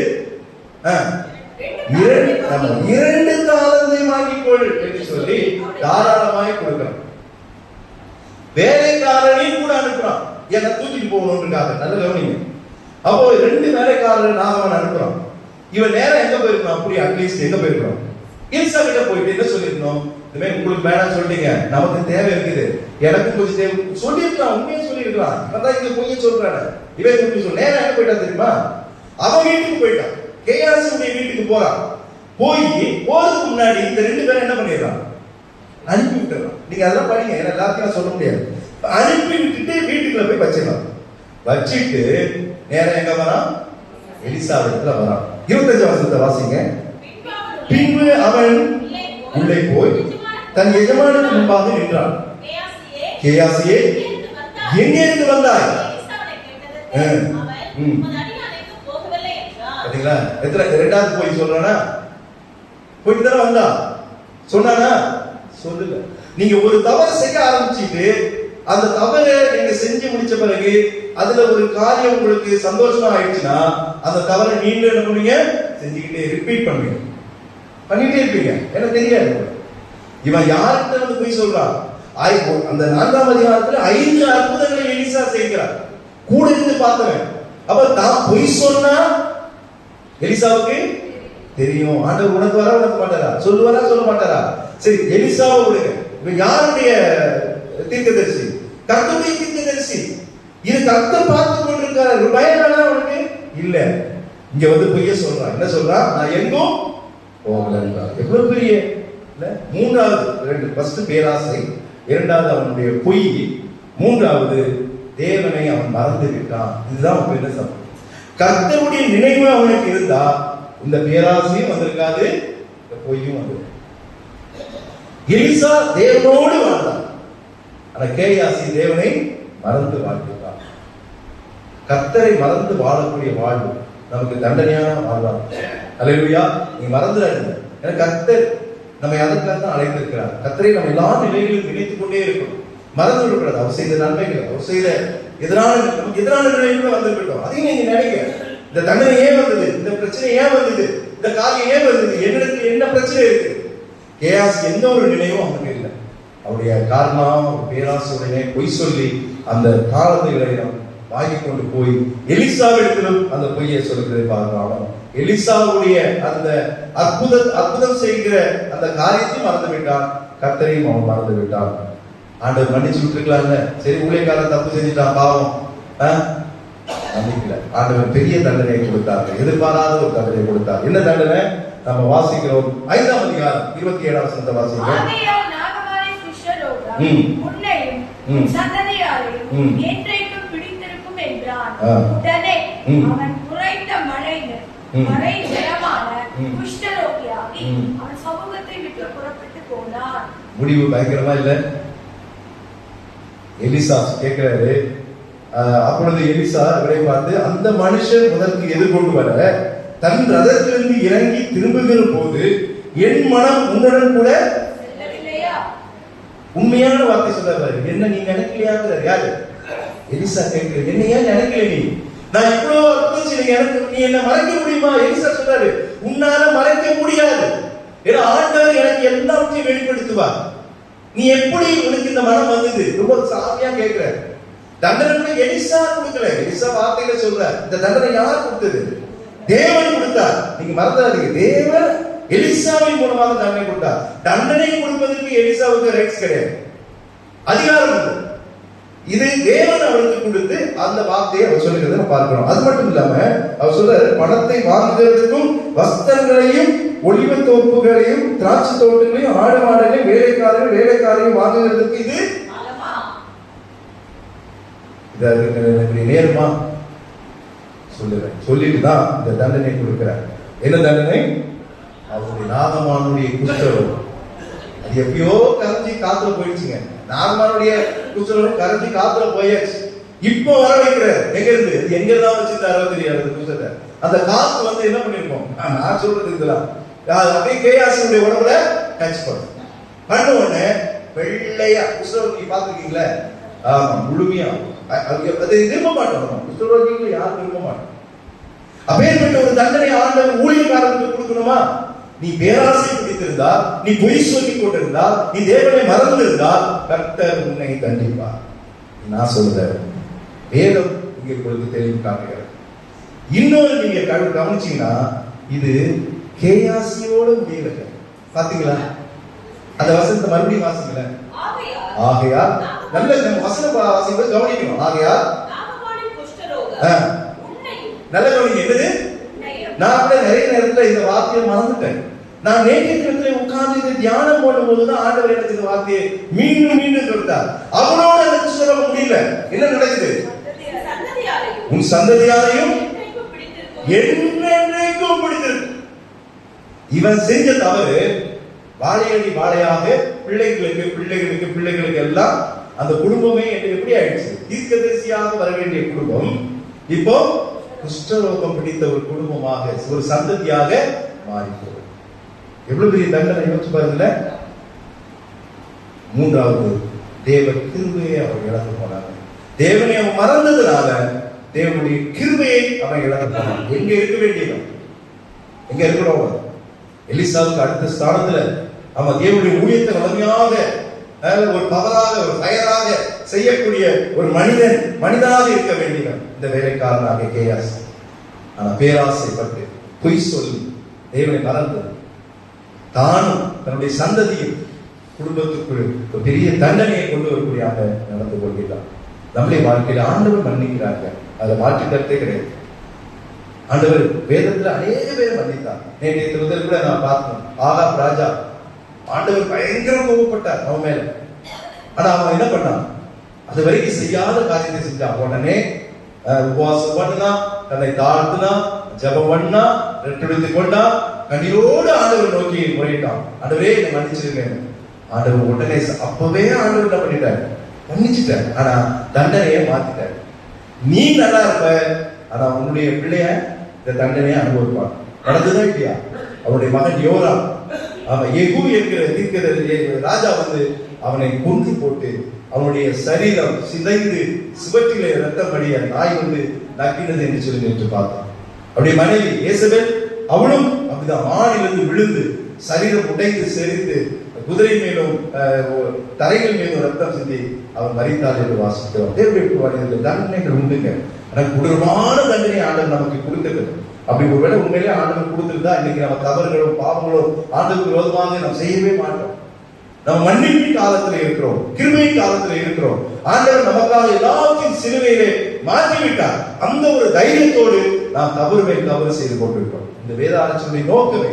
2 தாளந்தை வாங்கிக்கொள் என்று சொல்லி தாராளமாய் கொடுக்கிறான். வேலைக்காரனையும் கூட அனுப்புறான், என்ன தூக்கிட்டு போகணும்ன்றதுக்காக. நல்ல கவனிங்க. அப்போ 2 வேலைக்காரர்கள் நாகமான் அனுப்புறான். இவன் நேரம் எங்க போயிருக்கணும்? அப்படியே அட்லீஸ்ட் எங்க போயிருக்கணும்? எலிசா கிட்ட போயிட்டு என்ன சொல்லிருக்கணும்? இதுமே உங்களுக்கு வேணாம் சொல்லிட்டீங்க, நமக்கு தேவை இருக்குது, எனக்கும் கொஞ்சம் தேவை சொல்லிருக்கலாம். உண்மையை சொல்லிருக்கலாம். அதான் இங்க பொய்ய சொல்றானே. இவன் உண்மை சொல்ல நேரம் எங்க போயிட்டா தெரியுமா? அவன் வீட்டுக்கு போயிட்டான். கேயாசியுடைய வீட்டுக்கு போறான். போய் போறதுக்கு முன்னாடி இந்த 2 பேரும் என்ன பண்ணிடுறான்? அனுப்பி விட்டுறான். நீங்க அதெல்லாம் படிங்க, ஏன்னா எல்லாத்தையும் சொல்ல முடியாது. அனுப்பி விட்டுட்டு வீட்டுக்குள்ள போய் வச்சிடலாம். வச்சிட்டு நேரம் எங்க வரான்? எலிசா இடத்துல வரான். 25 வசனத்தை வாசிங்க. பின்பு அவன் உள்ளே போய் தன் எஜமானுக்கு முன்பாக நின்றான். கேயாசியே, எங்கே இருந்து வந்தாய்? பாத்தீங்களா? ரெண்டாவது போய் சொல்றானா? போயிட்டு தானே வந்தா சொன்னானா? சொல்லல. நீங்க ஒரு தவறு செய்ய ஆரம்பிச்சுட்டு அந்த தவறை நீங்க செஞ்சு முடிச்ச பிறகு அதுல ஒரு காரியம் உங்களுக்கு சந்தோஷமா ஆயிடுச்சுன்னா அந்த தவறை நீங்க என்ன பண்ணுவீங்க? செஞ்சுக்கிட்டே ரிப்பீட் பண்ணுவீங்க, பண்ணிட்டே இருப்பீங்க. எனக்கு தெரியாது இவன் யார்கிட்ட வந்து போய் சொல்றான். அந்த 4ஆம் அதிகாரத்துல 5 அற்புதங்களை எலிசா செய்கிறார், கூட இருந்து பார்த்தவன். அப்ப தான் பொய் சொன்னா எலிசாவுக்கு தெரியும். ஆண்டவர் உனக்கு வர உனக்கு மாட்டாரா? சொல்லுவாரா சொல்ல மாட்டாரா? சரி, எலிசாவை விடுங்க. இவன் யாருடைய தீர்க்கதரிசி? கர்த்தருடைய தீர்க்கதரிசி. இது கர்த்தர் பார்த்து கொண்டிருக்காரு. ஒரு பயனானா உனக்கு இல்ல. இங்க வந்து பொய்ய சொல்றான். என்ன சொல்றான்? நான் எங்கும் போகலன்றா. எவ்வளவு பெரிய இல்ல. 3வது ஃபர்ஸ்ட் பேராசை, 2வது அவனுடைய பொய், 3வது தேவனை அவன் மறந்து விட்டான். இதுதான் பெரிய சம்பவம். கர்த்தருடைய நினைவு அவனுக்கு இருந்தா இந்த பேராசையும் வந்திருக்காது, இந்த பொய்யும் வந்திருக்காது. எலிசா தேவனோடு வாழ்ந்தான், ஆனா கேயாசி தேவனை மறந்து வாழ்ந்தான். கர்த்தரை மறந்து வாழக்கூடிய வாழ்வு நமக்கு தண்டனையான வாழ்வார். அல்லேலூயா. நீ மறந்துடாதீங்க. ஏன்னா கர்த்தர் நம்மை அதற்காக தான் அழைத்திருக்கிறார். கர்த்தரை நம்ம எல்லா நிலைகளிலும் நினைத்துக் கொண்டே இருக்கணும், மறந்து விடக்கூடாது. அவர் செய்த நன்மைகள், அவர் செய்த எதிரான நிலைகளும் வந்திருக்கட்டும். அதையும் நீங்க நினைக்க, இந்த தண்டனை ஏன் வந்தது, இந்த பிரச்சனை ஏன் வந்தது, இந்த காரியம் ஏன் வந்தது, என்னிடத்துல என்ன பிரச்சனை இருக்கு? கேயாசி எந்த ஒரு நினைவும் அவனுக்கு இல்லை. அவருடைய காரணம் பேராசுடனே பொய் சொல்லி அந்த காலத்தை வாங்கி கொண்டு போய் எலிசாவிடத்திலும் அந்த பொய்யை சொல்லுகிறதை பார்க்கலாம். எலிசாவுடைய அந்த அற்புதம் செய்கிற அந்த காரியத்தையும் மறந்து விட்டான், கர்த்தரையும் அவன் மறந்து விட்டான். ஆண்டவர் மன்னிச்சு விட்டுருக்கலாம்ல. சரி, ஊழியக்காரன் தப்பு செஞ்சுட்டான், பாவம், மன்னிக்கல. ஆண்டவர் பெரிய தண்டனை கொடுத்தார், எதிர்பாராத ஒரு தண்டனை கொடுத்தார். என்ன தண்டனை? நம்ம வாசிக்கிறோம் 5ஆம் அதிகாரம் 27ஆம் வசனத்தை வாசிக்கிறோம். உடனே அவன் குறைந்த மழை ஜலமான குஷ்டரோகியாகி அவன் சமூகத்தை விட்டு புறப்பட்டு போனான். முடிவு பயங்கரமா இல்ல? எலிசா கேட்கிறாரு. அப்பொழுது எலிசா இவரை பார்த்து, அந்த மனுஷன் முதற்கு எதிர்கொண்டு வர தன் ரதத்திலிருந்து இறங்கி திரும்புகிற போது என் மனம் உன்னுடன் கூட செல்லவில்லையா? உண்மையான வார்த்தை சொல்றாரு. என்ன நீ நினைக்கலையாங்கிறார். யாரு? எலிசா கேட்கிற, என்ன ஏன் நினைக்கல? நான் இவ்வளவு அற்புதம் செய்ய நீ என்ன மறைக்க முடியுமா? எலிசா சொல்றாரு, உன்னால மறைக்க முடியாது. ஏன்னா ஆண்டவர் எனக்கு எல்லாத்தையும் வெளிப்படுத்துவார். நீ எப்படி உனக்கு இந்த மனம் வந்தது? ரொம்ப சாமியா கேட்கிற. தண்டனை கூட எலிசா கொடுக்கல. எலிசா வார்த்தையில சொல்ற, இந்த தண்டனை யார் கொடுத்தது? தேவன் கொடுத்தார். நீங்க மறந்துடாதீங்க, தேவன் எலிசாவின் மூலமாக தண்டனை கொடுத்தார். தண்டனை கொடுப்பதற்கு எலிசாவுக்கு ரைட்ஸ் கிடையாது, அதிகாரம் உண்டு. இது தேவன் அவருக்கு கொடுத்து அந்த வார்த்தையை அவர் சொல்லுகிறத பார்க்கிறோம். அது மட்டும் இல்லாம அவர் சொல்றாரு, பணத்தை வாங்குகிறதுக்கும் வஸ்திரங்களையும் ஒலிவ தோப்புகளையும் திராட்சை தோட்டங்களையும் ஆடு மாடுகளையும் வேலைக்காரையும் வாங்குகிறதுக்கு இது நேர்மா சொல்லுறேன். சொல்லிட்டு தான் இந்த தண்டனை கொடுக்கிறார். என்ன தண்டனை? அவருடைய நாகமானுடைய குஷ்டரோகம் அது எப்பயோ கரைஞ்சி காத்துல போயிடுச்சுங்க. நாகமானுடைய குஷ்டரோகம் கரைஞ்சி காத்துல போயாச்சு. இப்போ வர வைக்கிறார். எங்க இருந்து? எங்க தான் வச்சிருந்தாரோ தெரியாது அந்த குஷ்டத்தை. அந்த காத்து வந்து என்ன பண்ணிருக்கோம், நான் சொல்றது இதெல்லாம் அப்படியே கேயாசியுடைய உடம்புல டச் பண்ண உடனே வெள்ளையா குஷ்டரோகம் நீ பாத்துருக்கீங்களா? ஆமா, முழுமையா அதை விரும்ப மாட்டோம். குஷ்டரோகிகள் யாரும் விரும்ப மாட்டோம். அப்பேற்பட்ட ஒரு தண்டனை ஆண்டவர் ஊழியக்காரருக்கு கொடுக்கணுமா? நீ பேராசை பிடித்திருந்தா, நீ பொய் சொல்லிக் கொண்டிருந்தா, நீ தேவனை மறந்து இருந்தால் கர்த்தர் உன்னை தண்டிப்பார். நான் சொல்றேன், வேதம் உங்களுக்கு தெளிவு காட்டுகிறது. இன்னொரு நீங்க கவனிச்சீங்கன்னா இது கேயாசியோட முடியல. பாத்தீங்களா அந்த வசனத்தை மறுபடியும் வாசிக்கல. ஆகையால் நல்ல வசன வாசிக்க கவனிக்கணும். ஆகையால் நல்ல கவனிங்க. என்னது? நான் நிறைய நேரத்துல இந்த வார்த்தையை மறந்துட்டேன். நான் நேற்று உட்கார்ந்து இந்த தியானம் போடும்போதுதான் ஆண்டவர் எனக்கு இந்த வார்த்தையை மீண்டும் மீண்டும் சொல்லிட்டார். அவனோட அந்த குஷ்டரோகம் முடியல. என்ன நடக்குது? உன் சந்ததியாரையும் என்றென்றைக்கும் பிடித்திருக்கு. இவன் செஞ்ச தவறு வாழையடி வாழையாக பிள்ளைகளுக்கு எல்லாம் அந்த குடும்பமே எப்படி ஆயிடுச்சு? தீர்க்கதரிசியாக வர வேண்டிய குடும்பம் இப்போ குஷ்டரோகம் பிடித்த ஒரு குடும்பமாக, ஒரு சந்ததியாக மாறி போகும். எவ்வளவு பெரிய தண்டனை யோசிச்சு பாருங்கள. மூன்றாவது, தேவ கிருபையை அவர் இழந்து போனாங்க. தேவனை அவன் மறந்ததுனால தேவனுடைய கிருபையை அவன் இழந்து போனான். எங்க இருக்க வேண்டியவன்? எங்க இருக்கிறோம்? எலிசாவுக்கு அடுத்த ஸ்தானத்துல அவன் தேவனுடைய ஊழியத்தை வலிமையாக ஒரு பவராக, ஒரு ஃபயராக செய்யக்கூடிய ஒரு மனிதனாக இருக்க வேண்டியவன் இந்த வேலைக்காரனாக கேயாஸ். ஆனா பேராசைப்பட்டு பொய் சொல்லி தேவனை மறந்து தானும் தன்னுடைய சந்ததியும் குடும்பத்துக்குள் ஒரு பெரிய தண்டனையை கொண்டு வரக்கூடியாக நடந்து கொள்கிறார். நம்முடைய வாழ்க்கையில ஆண்டவர் மன்னிக்கிறார்கள், அதை மாற்றி கருத்தே கிடையாது. ஆண்டவர் வேதத்துல அநேக பேர் மன்னித்தார். நேற்றைய முதல் கூட நான் பார்த்தோம், ஆகாப் ராஜா ஆண்டவர் பயங்கர கோபப்பட்டார் அவன் மேல. ஆனா அவன் என்ன பண்ணான்? அது வரைக்கும் செய்யாத காரியத்தை செஞ்சான். உடனே உபவாசம் பண்ணா, தன்னை தாழ்த்தினா, ஜபம் பண்ணா, ரெட்டெடுத்துக் கொண்டா, கண்ணீரோடு ஆண்டவர் நோக்கி முறையிட்டான். ஆண்டவரே என்னை மன்னிச்சிருங்க. ஆண்டவர் உடனே அப்பவே ஆண்டவர் என்ன பண்ணிட்டார்? மன்னிச்சுட்டார். ஆனா தண்டனையை மாத்திட்டார். நீ நல்லா இருப்ப, ஆனா உன்னுடைய பிள்ளைய இந்த தண்டனையை அனுபவிப்பான். நடந்துதான் இல்லையா? அவருடைய மகன் யோராம், அவன் எகு என்கிற தீர்க்கதரிசி ராஜா வந்து அவனை கொன்று போட்டு அவனுடைய சரீரம் சிதைந்து சுவற்றிலே ரத்தம் வடிய நாய் வந்து நக்கினது என்று சொல்லி நேற்று பார்த்தான். அவருடைய மனைவி ஏசபேல், அவளும் அப்படிதான் மானிலிருந்து விழுந்து சரீரம் உடைந்து செறிந்து குதிரை மேலும் தரைகள் மேலும் ரத்தம் சிந்தி அவன் மரித்தாள் என்று வாசிக்கிறோம். தேவனுடைய தண்டனைகள் உண்டுங்க. ஆனா கொடூரமான தண்டனை ஆண்டவர் நமக்கு கொடுக்கிறது. அப்படி ஒருவேளை உண்மையிலே ஆண்டவர் கொடுத்திருந்தா இன்னைக்கு நம்ம தவறுகளும் பாவங்களும் ஆண்டவருக்கு விரோதமாக நாம் செய்யவே மாட்டோம். நம்ம மன்னிப்பின் காலத்துல இருக்கிறோம், கிருபையின் காலத்துல இருக்கிறோம். ஆண்டவர் நமக்காக எல்லாத்தையும் சிலுவையிலே மாற்றிவிட்டார். அந்த ஒரு தைரியத்தோடு நாம் தவறு செய்து கொண்டிருக்கிறோம். இந்த வேத ஆராய்ச்சியுடைய நோக்கமே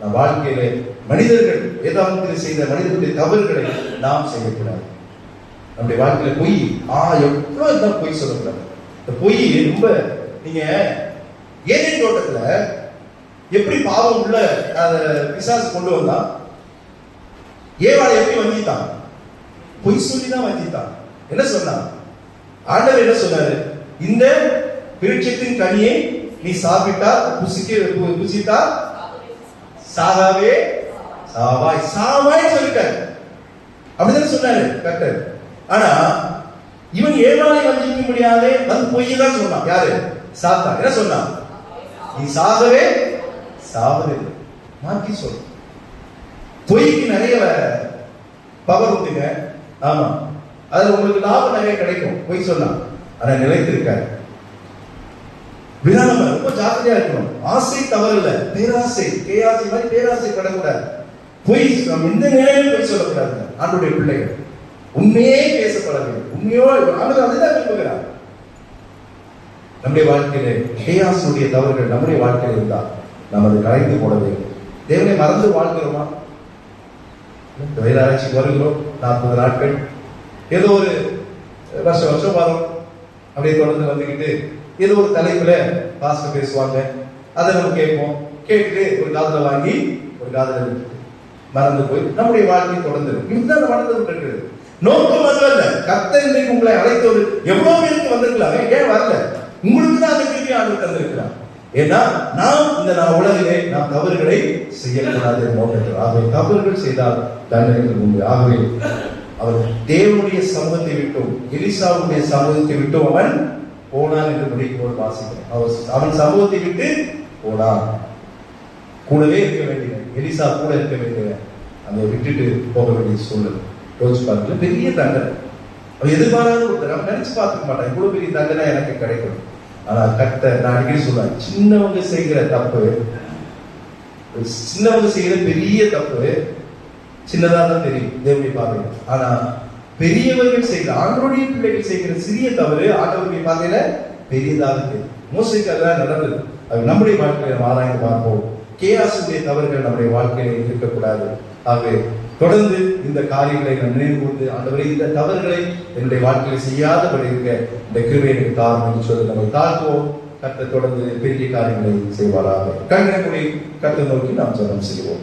நம் வாழ்க்கையில மனிதர்கள் வேதாந்தத்தில் செய்த மனிதர்களுடைய தவறுகளை நாம் செய்யக்கூடாது. நம்முடைய வாழ்க்கையில பொய் எவ்வளவு இருந்தாலும் பொய் சொல்லக்கூடாது. இந்த பொய் ரொம்ப, நீங்க ஏதேன் தோட்டத்துல எப்படி பாவம் உள்ள பிசாசு கொண்டு வந்தா, ஏவாளை எப்படி வஞ்சித்தான்? பொய் சொல்லிதான் வஞ்சித்தான். என்ன சொன்னான்? ஆண்டவர் என்ன சொன்னாரு? இந்த விருட்சத்தின் கனியை நீ சாப்பிட்டால் புசித்தால் சாகவே சாவாய் சொல்லிட்டாரு. அப்படிதான் சொன்னாரு கர்த்தர். ஆனா இவன் ஏவாளை வஞ்சிக்க முடியாதே வந்து பொய் தான் சொன்னான். யாரு? சாத்தான். என்ன சொன்னான்? நீ சாகவே சாவதில்லை. மாற்றி சொல். பொய்க்கு நிறைய பவர் உண்டுங்க. ஆமா, அதுல உங்களுக்கு லாபம் நிறைய கிடைக்கும் பொய் சொன்னா. ஆனா நிலைத்திருக்காரு. விடாம ரொம்ப ஜாக்கிரதையா இருக்கணும். ஆசை தவறு இல்ல, பேராசை, கேயாசை மாதிரி பேராசை படக்கூடாது. பொய் நம்ம இந்த நேரம் பொய் சொல்லக்கூடாது. ஆண்டுடைய பிள்ளைகள் உண்மையே பேசப்பட வேண்டும். உண்மையோ அதுதான் விரும்புகிறார். நம்முடைய வாழ்க்கையில கேயாசுடைய தவறுகள் நம்முடைய வாழ்க்கையில் இருந்தால் நாம் அதை கலைந்து போட வேண்டும். தேவனை மறந்து வாழ்கிறோமா? வேதாராய்ச்சிக்கு வருகிறோம் 40 நாட்கள், ஏதோ ஒரு வருஷம் வரும், அப்படியே தொடர்ந்து வந்துக்கிட்டு ஏதோ ஒரு தலைப்புல பாஸ்டர் பேசுவாங்க, அதை நம்ம கேட்போம். கேட்டு ஒரு காதல வாங்கி ஒரு காதல மறந்து போய் நம்முடைய வாழ்க்கை தொடர்ந்து இதுதான் நடந்து இருக்கிறது. நோக்கம் அதுவல்ல. கர்த்தர் இன்றைக்கு உங்களை அழைத்தவர் எவ்வளவு பேருக்கு வந்திருக்கலாமே, ஏன் வரல? உங்களுக்கு தான் அந்த கிருபையை ஆண்டவர் தந்திருக்கிறார். ஏன்னா நாம் இந்த உலகிலே நாம் தவறுகளை செய்யக்கூடாது நோக்கத்தில். ஆகவே தவறுகள் செய்தால் தண்டனைகள் உண்டு. ஆகவே அவர் தேவனுடைய சமூகத்தை விட்டும் எலிசாவுடைய சமூகத்தை விட்டும் அவன் போனான் என்று முடிக்கும் வாசிக்கிறேன். அவன் சமூகத்தை விட்டு போனான். கூடவே இருக்க வேண்டிய எலிசா கூட இருக்க வேண்டிய அந்த விட்டுட்டு போக வேண்டிய சூழல் யோசிச்சு பார்க்கல. பெரிய தண்டனை அவன் எதிர்பாராத ஒருத்தர். அவன் நினைச்சு பார்த்துக்க மாட்டான் இவ்வளவு பெரிய தண்டனை எனக்கு கிடைக்கும். ஆனா கர்த்தர், நான் அடிக்கடி சொல்றேன், சின்னவங்க செய்கிற தப்பு, சின்னவங்க செய்கிற பெரிய தப்பு சின்னதா தான் தெரியும் தேவனுடைய பார்வையில. ஆனா பெரியவர்கள் செய்கிற ஆண்டவருடைய பிள்ளைகள் செய்கிற சிறிய தவறு ஆண்டவருடைய பார்வையில பெரியதாக தெரியும். மோசேக்கு அதெல்லாம் நடந்தது. அது நம்முடைய வாழ்க்கையில ஆராய்ந்து பார்ப்போம். கேயாசுடைய தவறுகள் நம்முடைய வாழ்க்கையில இருக்கக்கூடாது. ஆகவே தொடர்ந்து இந்த காரியங்களை நான் நினைவு கூர்ந்து, ஆண்டவரே இந்த தவறுகளை என்னுடைய வாழ்க்கையில செய்யாதபடி இருக்க இந்த கிருபையை எனக்கு தாரும் என்று சொல்லி நம்ம தாழ்த்துவோம். கர்த்தர் தொடர்ந்து பெரிய காரியங்களை செய்வாராக. கண்களை மூடி கர்த்தரை நோக்கி நாம் ஜெபம் செய்வோம்.